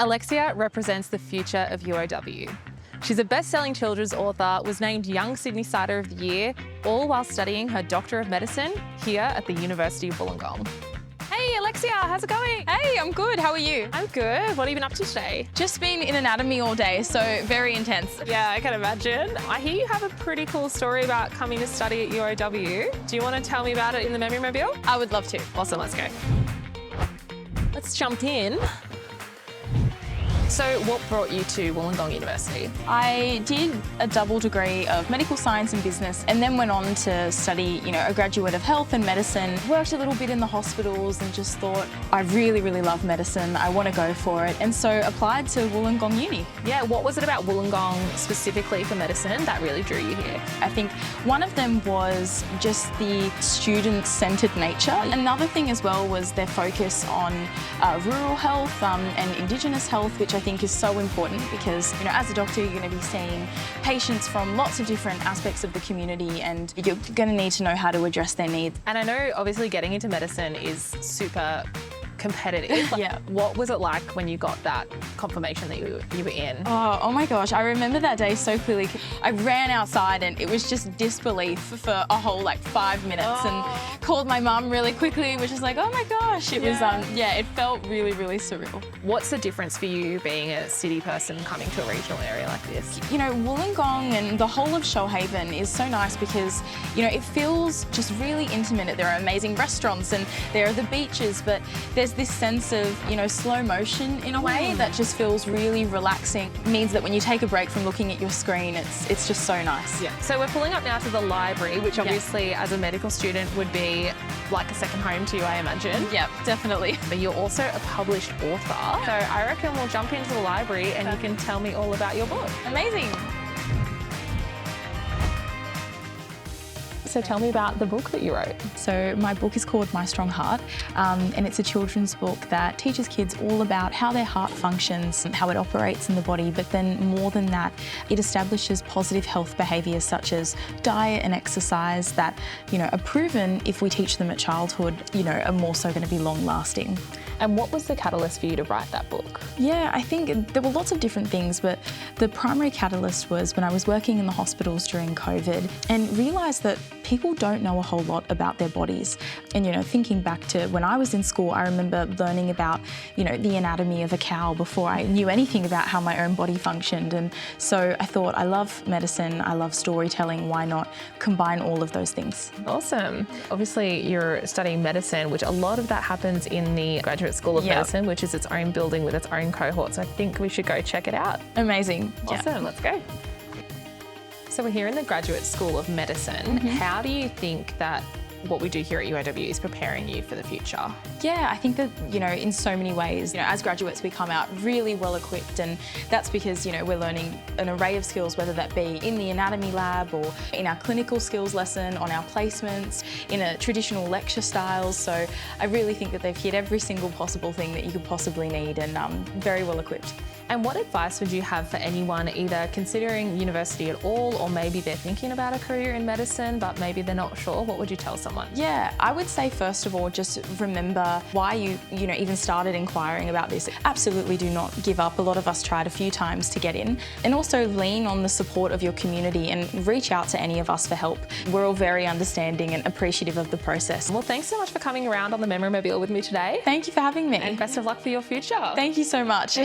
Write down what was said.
Alexia represents the future of UOW. She's a best-selling children's author, was named Young Sydneysider of the Year, all while studying her Doctor of Medicine here at the University of Wollongong. Hey Alexia, how's it going? Hey, I'm good. How are you? I'm good. What have you been up to today? Just been in anatomy all day, so very intense. Yeah, I can imagine. I hear you have a pretty cool story about coming to study at UOW. Do you want to tell me about it in the Memory Mobile? I would love to. Awesome, let's go. Let's jump in. So what brought you to Wollongong University? I did a double degree of medical science and business and then went on to study, a graduate of health and medicine. Worked a little bit in the hospitals and just thought, I really, really love medicine. I want to go for it. And so applied to Wollongong Uni. Yeah, what was it about Wollongong specifically for medicine that really drew you here? I think one of them was just the student-centred nature. Another thing as well was their focus on rural health and Indigenous health, which I think is so important because, as a doctor, you're going to be seeing patients from lots of different aspects of the community and you're going to need to know how to address their needs. And I know, obviously, getting into medicine is super competitive. Yeah. What was it like when you got that confirmation that you were in? Oh my gosh, I remember that day so clearly. I ran outside and it was just disbelief for a whole 5 minutes and called my mum really quickly, which is like, oh my gosh. It was, it felt really, really surreal. What's the difference for you being a city person coming to a regional area like this? Wollongong and the whole of Shoalhaven is so nice because, it feels just really intimate. There are amazing restaurants and there are the beaches, but there's this sense of, slow motion in a way that just feels really relaxing. It means that when you take a break from looking at your screen, it's just so nice. Yeah. So we're pulling up now to the library, which obviously as a medical student would be like a second home to you, I imagine. Yep, definitely. But you're also a published author. So I reckon we'll jump into the library and you can tell me all about your book. Amazing. So tell me about the book that you wrote. So my book is called My Strong Heart and it's a children's book that teaches kids all about how their heart functions and how it operates in the body, but then more than that, it establishes positive health behaviours such as diet and exercise that, are proven if we teach them at childhood, are more so going to be long lasting. And what was the catalyst for you to write that book? Yeah, I think there were lots of different things, but the primary catalyst was when I was working in the hospitals during COVID and realised that people don't know a whole lot about their bodies. And, thinking back to when I was in school, I remember learning about, the anatomy of a cow before I knew anything about how my own body functioned. And so I thought, I love medicine, I love storytelling, why not combine all of those things? Awesome. Obviously, you're studying medicine, which a lot of that happens in the Graduate School of Medicine, which is its own building with its own cohorts. I think we should go check it out. Amazing. Awesome, let's go. So we're here in the Graduate School of Medicine. How do you think that what we do here at UOW is preparing you for the future? Yeah, I think that, in so many ways, as graduates, we come out really well equipped, and that's because, we're learning an array of skills, whether that be in the anatomy lab or in our clinical skills lesson, on our placements, in a traditional lecture styles. So I really think that they've hit every single possible thing that you could possibly need and very well equipped. And what advice would you have for anyone either considering university at all, or maybe they're thinking about a career in medicine, but maybe they're not sure? What would you tell someone? Yeah, I would say first of all, just remember why you even started inquiring about this. Absolutely do not give up. A lot of us tried a few times to get in. And also lean on the support of your community and reach out to any of us for help. We're all very understanding and appreciative of the process. Well, thanks so much for coming around on the Memory Mobile with me today. Thank you for having me. And best of luck for your future. Thank you so much.